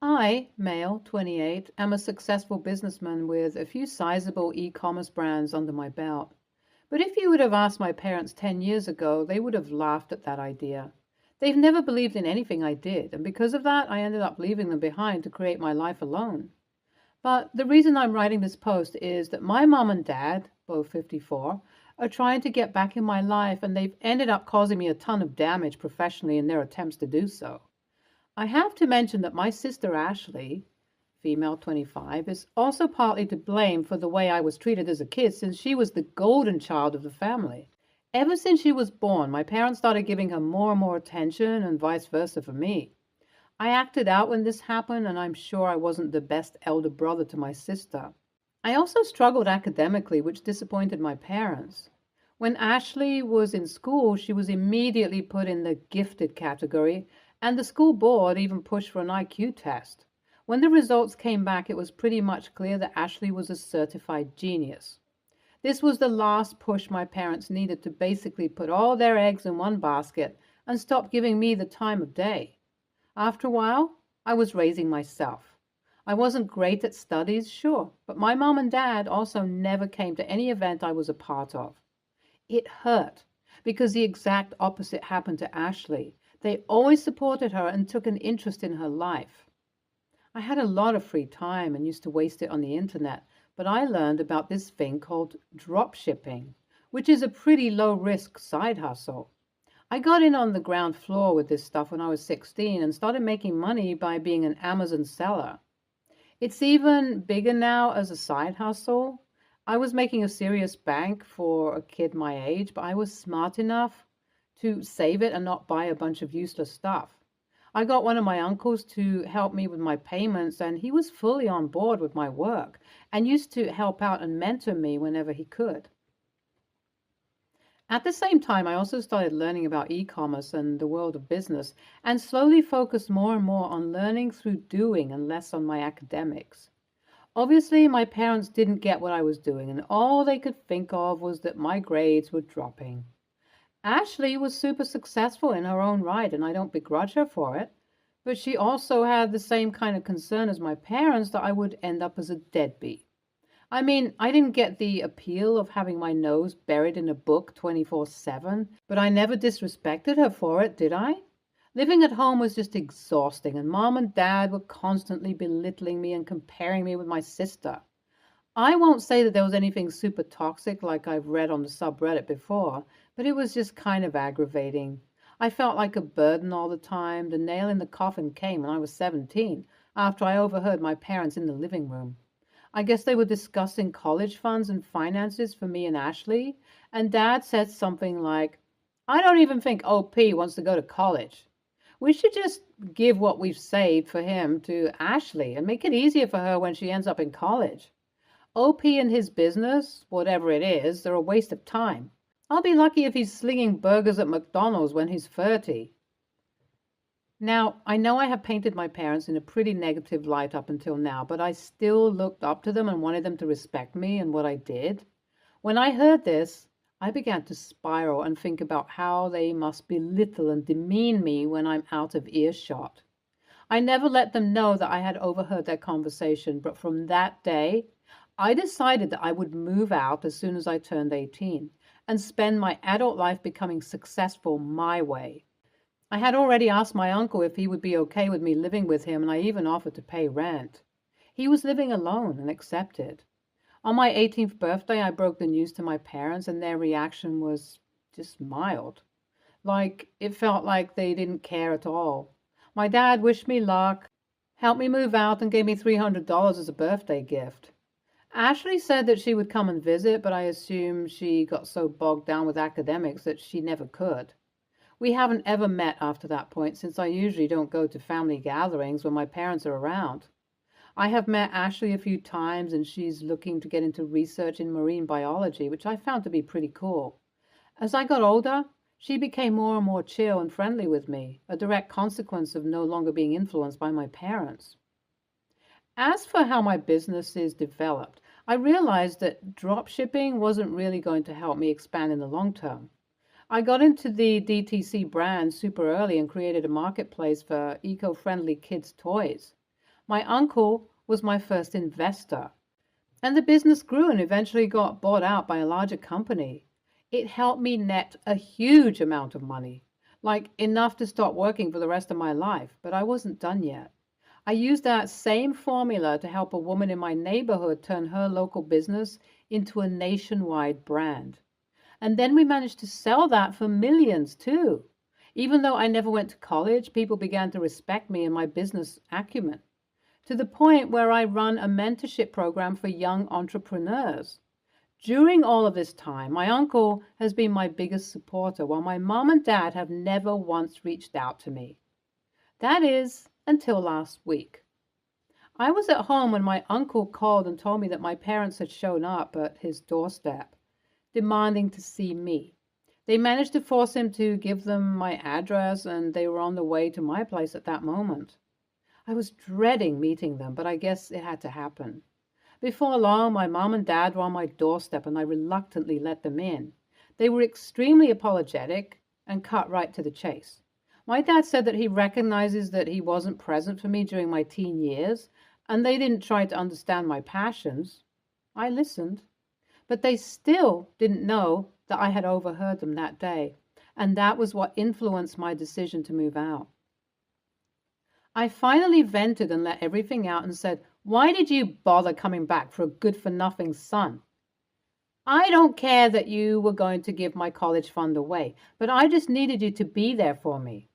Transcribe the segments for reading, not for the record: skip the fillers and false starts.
I, male, 28, am a successful businessman with a few sizable e-commerce brands under my belt. But if you would have asked my parents 10 years ago, they would have laughed at that idea. They've never believed in anything I did, and because of that, I ended up leaving them behind to create my life alone. But the reason I'm writing this post is that my mom and dad, both 54, are trying to get back in my life, and they've ended up causing me a ton of damage professionally in their attempts to do so. I have to mention that my sister Ashley, female 25, is also partly to blame for the way I was treated as a kid since she was the golden child of the family. Ever since she was born, my parents started giving her more and more attention and vice versa for me. I acted out when this happened, and I'm sure I wasn't the best elder brother to my sister. I also struggled academically, which disappointed my parents. When Ashley was in school, she was immediately put in the gifted category, and the school board even pushed for an IQ test. When the results came back, it was pretty much clear that Ashley was a certified genius. This was the last push my parents needed to basically put all their eggs in one basket and stop giving me the time of day. After a while, I was raising myself. I wasn't great at studies, sure, but my mom and dad also never came to any event I was a part of. It hurt because the exact opposite happened to Ashley. They always supported her and took an interest in her life. I had a lot of free time and used to waste it on the internet, but I learned about this thing called drop shipping, which is a pretty low risk side hustle. I got in on the ground floor with this stuff when I was 16 and started making money by being an Amazon seller. It's even bigger now as a side hustle. I was making a serious bank for a kid my age, but I was smart enough to save it and not buy a bunch of useless stuff. I got one of my uncles to help me with my payments, and he was fully on board with my work and used to help out and mentor me whenever he could. At the same time, I also started learning about e-commerce and the world of business and slowly focused more and more on learning through doing and less on my academics. Obviously, my parents didn't get what I was doing, and all they could think of was that my grades were dropping. Ashley was super successful in her own right, and I don't begrudge her for it, but she also had the same kind of concern as my parents that I would end up as a deadbeat. I mean, I didn't get the appeal of having my nose buried in a book 24/7, but I never disrespected her for it, did I? Living at home was just exhausting, and mom and dad were constantly belittling me and comparing me with my sister. I won't say that there was anything super toxic like I've read on the subreddit before, but it was just kind of aggravating. I felt like a burden all the time. The nail in the coffin came when I was 17, after I overheard my parents in the living room. I guess they were discussing college funds and finances for me and Ashley, and Dad said something like, I don't even think OP wants to go to college. We should just give what we've saved for him to Ashley and make it easier for her when she ends up in college. OP and his business, whatever it is, they're a waste of time. I'll be lucky if he's slinging burgers at McDonald's when he's 30. Now, I know I have painted my parents in a pretty negative light up until now, but I still looked up to them and wanted them to respect me and what I did. When I heard this, I began to spiral and think about how they must belittle and demean me when I'm out of earshot. I never let them know that I had overheard their conversation, but from that day, I decided that I would move out as soon as I turned 18 and spend my adult life becoming successful my way. I had already asked my uncle if he would be okay with me living with him, and I even offered to pay rent. He was living alone and accepted. On my 18th birthday, I broke the news to my parents, and their reaction was just mild. Like, it felt like they didn't care at all. My dad wished me luck, helped me move out, and gave me $300 as a birthday gift. Ashley said that she would come and visit, but I assume she got so bogged down with academics that she never could. We haven't ever met after that point since I usually don't go to family gatherings when my parents are around. I have met Ashley a few times and she's looking to get into research in marine biology, which I found to be pretty cool. As I got older, she became more and more chill and friendly with me, a direct consequence of no longer being influenced by my parents. As for how my business is developed, I realized that drop shipping wasn't really going to help me expand in the long term. I got into the DTC brand super early and created a marketplace for eco-friendly kids' toys. My uncle was my first investor, and the business grew and eventually got bought out by a larger company. It helped me net a huge amount of money, like enough to stop working for the rest of my life, but I wasn't done yet. I used that same formula to help a woman in my neighborhood turn her local business into a nationwide brand. And then we managed to sell that for millions too. Even though I never went to college, people began to respect me and my business acumen, to the point where I run a mentorship program for young entrepreneurs. During all of this time, my uncle has been my biggest supporter, while my mom and dad have never once reached out to me. That is, until last week. I was at home when my uncle called and told me that my parents had shown up at his doorstep, demanding to see me. They managed to force him to give them my address, and they were on the way to my place at that moment. I was dreading meeting them, but I guess it had to happen. Before long, my mom and dad were on my doorstep, and I reluctantly let them in. They were extremely apologetic and cut right to the chase. My dad said that he recognizes that he wasn't present for me during my teen years, and they didn't try to understand my passions. I listened, but they still didn't know that I had overheard them that day, and that was what influenced my decision to move out. I finally vented and let everything out and said, "Why did you bother coming back for a good-for-nothing son? I don't care that you were going to give my college fund away, but I just needed you to be there for me."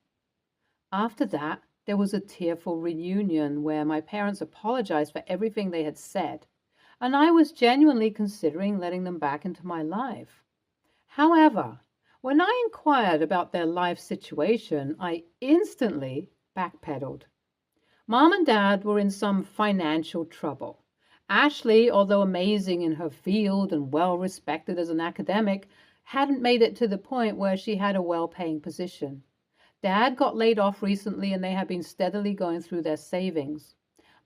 After that, there was a tearful reunion where my parents apologized for everything they had said, and I was genuinely considering letting them back into my life. However, when I inquired about their life situation, I instantly backpedaled. Mom and Dad were in some financial trouble. Ashley, although amazing in her field and well respected as an academic, hadn't made it to the point where she had a well-paying position. Dad got laid off recently, and they had been steadily going through their savings.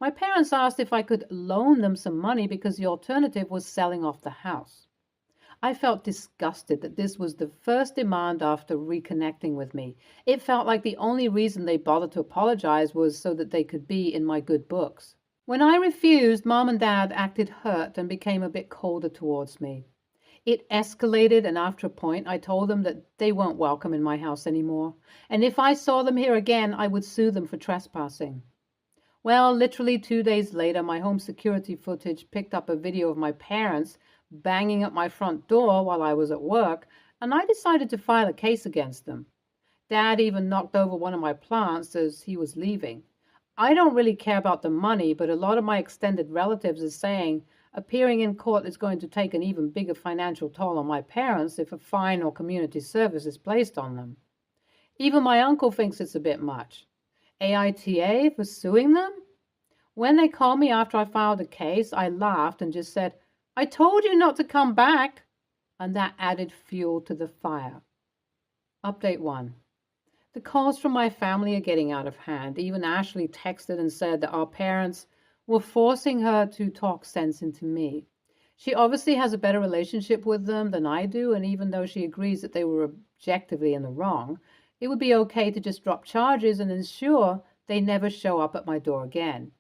My parents asked if I could loan them some money because the alternative was selling off the house. I felt disgusted that this was the first demand after reconnecting with me. It felt like the only reason they bothered to apologize was so that they could be in my good books. When I refused, Mom and Dad acted hurt and became a bit colder towards me. It escalated, and after a point, I told them that they weren't welcome in my house anymore, and if I saw them here again, I would sue them for trespassing. Well, literally 2 days later, my home security footage picked up a video of my parents banging at my front door while I was at work, and I decided to file a case against them. Dad even knocked over one of my plants as he was leaving. I don't really care about the money, but a lot of my extended relatives are saying appearing in court is going to take an even bigger financial toll on my parents if a fine or community service is placed on them. Even my uncle thinks it's a bit much. AITA for suing them? When they called me after I filed a case, I laughed and just said, "I told you not to come back," and that added fuel to the fire. Update 1. The calls from my family are getting out of hand. Even Ashley texted and said that our parents were forcing her to talk sense into me. She obviously has a better relationship with them than I do, and even though she agrees that they were objectively in the wrong, it would be okay to just drop charges and ensure they never show up at my door again.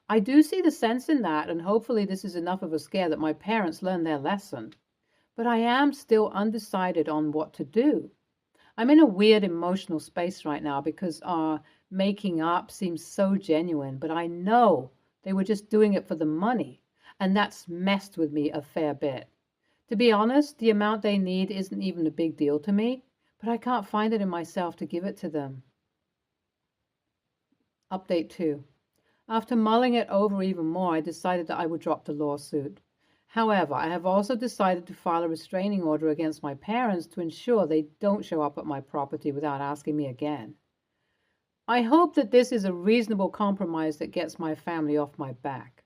I do see the sense in that, and hopefully this is enough of a scare that my parents learn their lesson. But I am still undecided on what to do. I'm in a weird emotional space right now because our making up seems so genuine, but I know they were just doing it for the money, and that's messed with me a fair bit. To be honest, the amount they need isn't even a big deal to me, but I can't find it in myself to give it to them. Update 2. After mulling it over even more, I decided that I would drop the lawsuit. However, I have also decided to file a restraining order against my parents to ensure they don't show up at my property without asking me again. I hope that this is a reasonable compromise that gets my family off my back.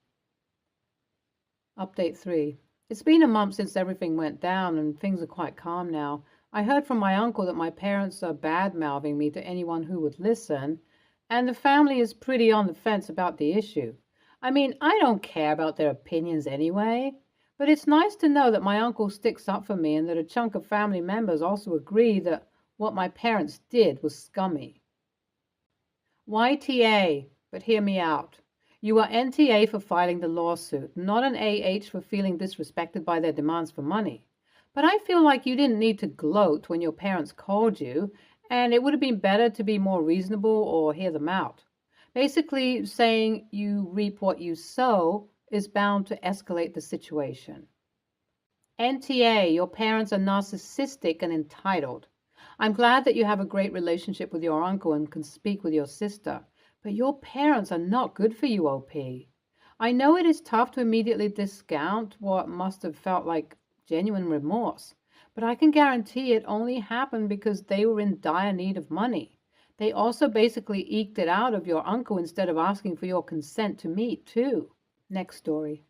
Update 3. It's been a month since everything went down and things are quite calm now. I heard from my uncle that my parents are bad-mouthing me to anyone who would listen, and the family is pretty on the fence about the issue. I mean, I don't care about their opinions anyway, but it's nice to know that my uncle sticks up for me and that a chunk of family members also agree that what my parents did was scummy. YTA, but hear me out. You are NTA for filing the lawsuit, not an AH for feeling disrespected by their demands for money. But I feel like you didn't need to gloat when your parents called you, and it would have been better to be more reasonable or hear them out. Basically, saying you reap what you sow is bound to escalate the situation. NTA, your parents are narcissistic and entitled. I'm glad that you have a great relationship with your uncle and can speak with your sister, but your parents are not good for you, OP. I know it is tough to immediately discount what must have felt like genuine remorse, but I can guarantee it only happened because they were in dire need of money. They also basically eked it out of your uncle instead of asking for your consent to meet, too. Next story.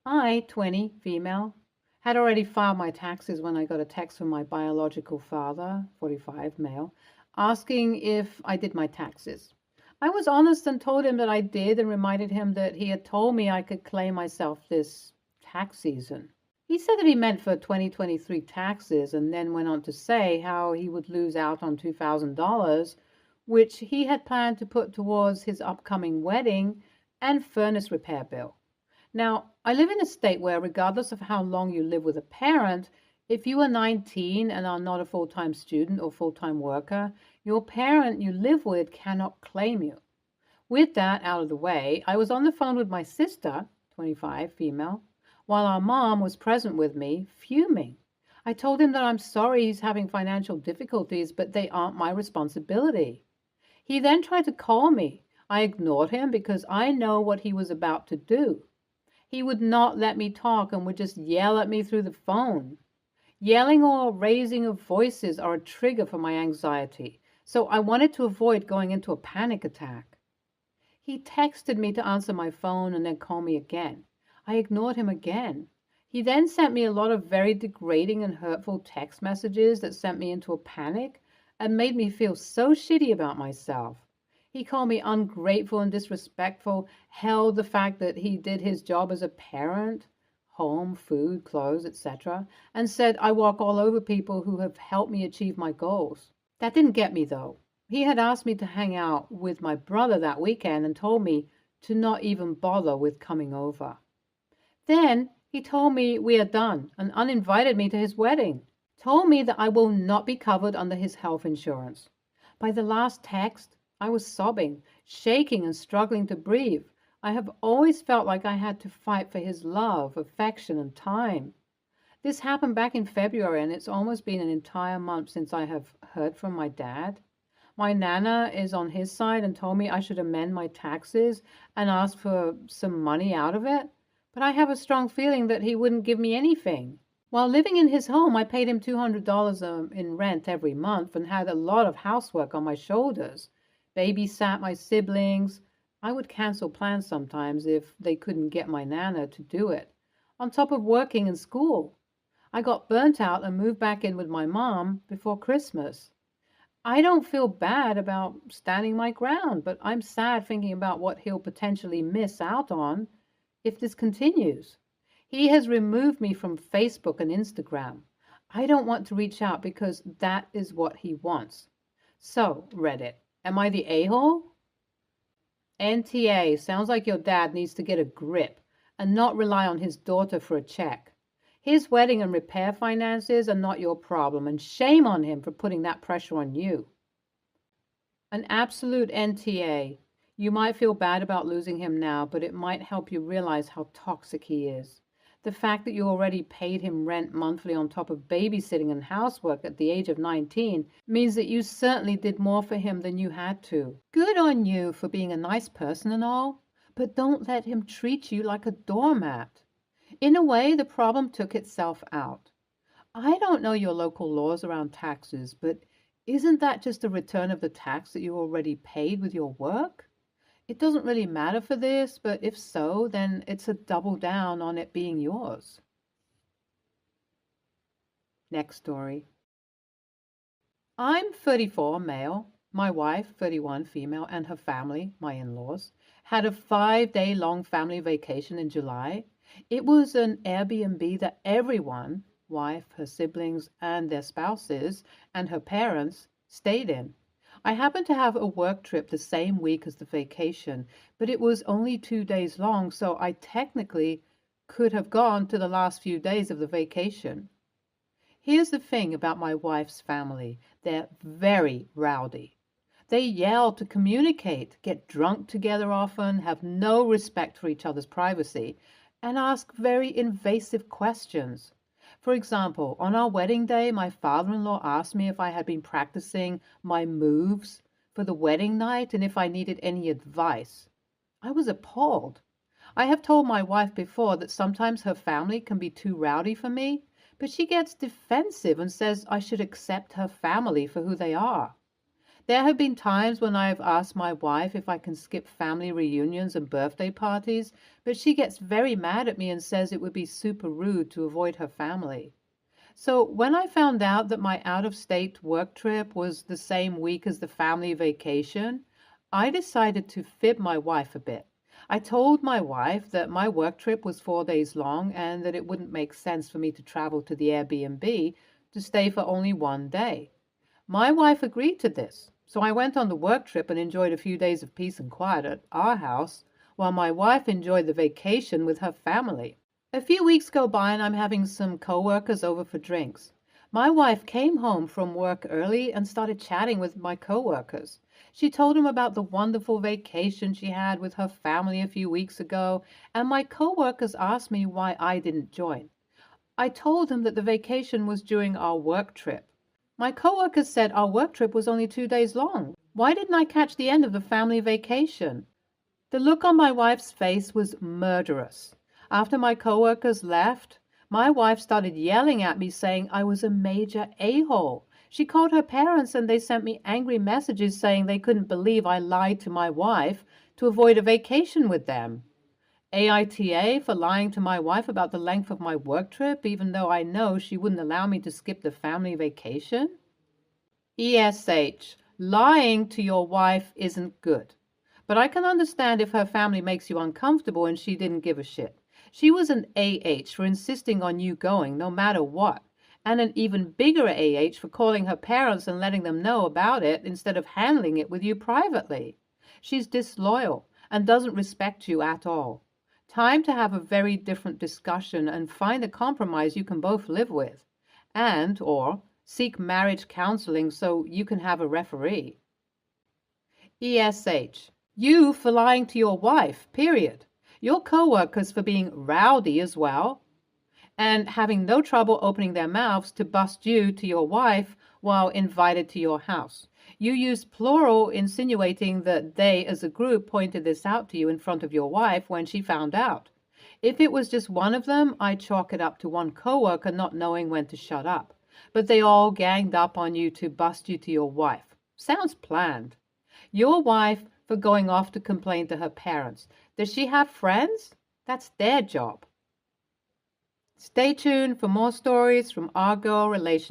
I, 20, female, had already filed my taxes when I got a text from my biological father, 45, male, asking if I did my taxes. I was honest and told him that I did and reminded him that he had told me I could claim myself this tax season. He said that he meant for 2023 taxes and then went on to say how he would lose out on $2,000, which he had planned to put towards his upcoming wedding and furnace repair bill. Now, I live in a state where, regardless of how long you live with a parent, if you are 19 and are not a full-time student or full-time worker, your parent you live with cannot claim you. With that out of the way, I was on the phone with my sister, 25, female, while our mom was present with me, fuming. I told him that I'm sorry he's having financial difficulties, but they aren't my responsibility. He then tried to call me. I ignored him because I know what he was about to do. He would not let me talk and would just yell at me through the phone. Yelling or raising of voices are a trigger for my anxiety, so I wanted to avoid going into a panic attack. He texted me to answer my phone and then call me again. I ignored him again. He then sent me a lot of very degrading and hurtful text messages that sent me into a panic and made me feel so shitty about myself. He called me ungrateful and disrespectful, held the fact that he did his job as a parent, home, food, clothes, etc., and said I walk all over people who have helped me achieve my goals. That didn't get me, though. He had asked me to hang out with my brother that weekend and told me to not even bother with coming over. Then he told me we are done and uninvited me to his wedding. Told me that I will not be covered under his health insurance. By the last text, I was sobbing, shaking and struggling to breathe. I have always felt like I had to fight for his love, affection, and time. This happened back in February, and it's almost been an entire month since I have heard from my dad. My nana is on his side and told me I should amend my taxes and ask for some money out of it, but I have a strong feeling that he wouldn't give me anything. While living in his home, I paid him $200 in rent every month and had a lot of housework on my shoulders. Babysat my siblings. I would cancel plans sometimes if they couldn't get my nana to do it, on top of working in school. I got burnt out and moved back in with my mom before Christmas. I don't feel bad about standing my ground, but I'm sad thinking about what he'll potentially miss out on if this continues. He has removed me from Facebook and Instagram. I don't want to reach out because that is what he wants. So, Reddit, am I the a-hole? NTA, sounds like your dad needs to get a grip and not rely on his daughter for a check. His wedding and repair finances are not your problem, and shame on him for putting that pressure on you. An absolute NTA. You might feel bad about losing him now, but it might help you realize how toxic he is. The fact that you already paid him rent monthly on top of babysitting and housework at the age of 19 means that you certainly did more for him than you had to. Good on you for being a nice person and all, but don't let him treat you like a doormat. In a way, the problem took itself out. I don't know your local laws around taxes, but isn't that just a return of the tax that you already paid with your work? It doesn't really matter for this, but if so, then it's a double down on it being yours. Next story. I'm 34, male. My wife, 31, female, and her family, my in-laws, had a 5-day-long family vacation in July. It was an Airbnb that everyone, wife, her siblings, and their spouses, and her parents, stayed in. I happened to have a work trip the same week as the vacation, but it was only 2 days long, so I technically could have gone to the last few days of the vacation. Here's the thing about my wife's family. They're very rowdy. They yell to communicate, get drunk together often, have no respect for each other's privacy, and ask very invasive questions. For example, on our wedding day, my father-in-law asked me if I had been practicing my moves for the wedding night and if I needed any advice. I was appalled. I have told my wife before that sometimes her family can be too rowdy for me, but she gets defensive and says I should accept her family for who they are. There have been times when I have asked my wife if I can skip family reunions and birthday parties, but she gets very mad at me and says it would be super rude to avoid her family. So when I found out that my out-of-state work trip was the same week as the family vacation, I decided to fib my wife a bit. I told my wife that my work trip was 4 days long and that it wouldn't make sense for me to travel to the Airbnb to stay for only one day. My wife agreed to this, so I went on the work trip and enjoyed a few days of peace and quiet at our house, while my wife enjoyed the vacation with her family. A few weeks go by and I'm having some coworkers over for drinks. My wife came home from work early and started chatting with my coworkers. She told them about the wonderful vacation she had with her family a few weeks ago, and my coworkers asked me why I didn't join. I told them that the vacation was during our work trip. My coworkers said our work trip was only 2 days long. Why didn't I catch the end of the family vacation? The look on my wife's face was murderous. After my coworkers left, my wife started yelling at me saying I was a major a-hole. She called her parents and they sent me angry messages saying they couldn't believe I lied to my wife to avoid a vacation with them. AITA for lying to my wife about the length of my work trip, even though I know she wouldn't allow me to skip the family vacation. ESH, lying to your wife isn't good. But I can understand if her family makes you uncomfortable and she didn't give a shit. She was an AH for insisting on you going no matter what, and an even bigger AH for calling her parents and letting them know about it instead of handling it with you privately. She's disloyal and doesn't respect you at all. Time to have a very different discussion and find a compromise you can both live with, or seek marriage counseling so you can have a referee. ESH, you for lying to your wife, period. Your coworkers for being rowdy as well, and having no trouble opening their mouths to bust you to your wife while invited to your house. You used plural, insinuating that they as a group pointed this out to you in front of your wife when she found out. If it was just one of them, I'd chalk it up to one coworker not knowing when to shut up. But they all ganged up on you to bust you to your wife. Sounds planned. Your wife for going off to complain to her parents. Does she have friends? That's their job. Stay tuned for more stories from our girl relationship.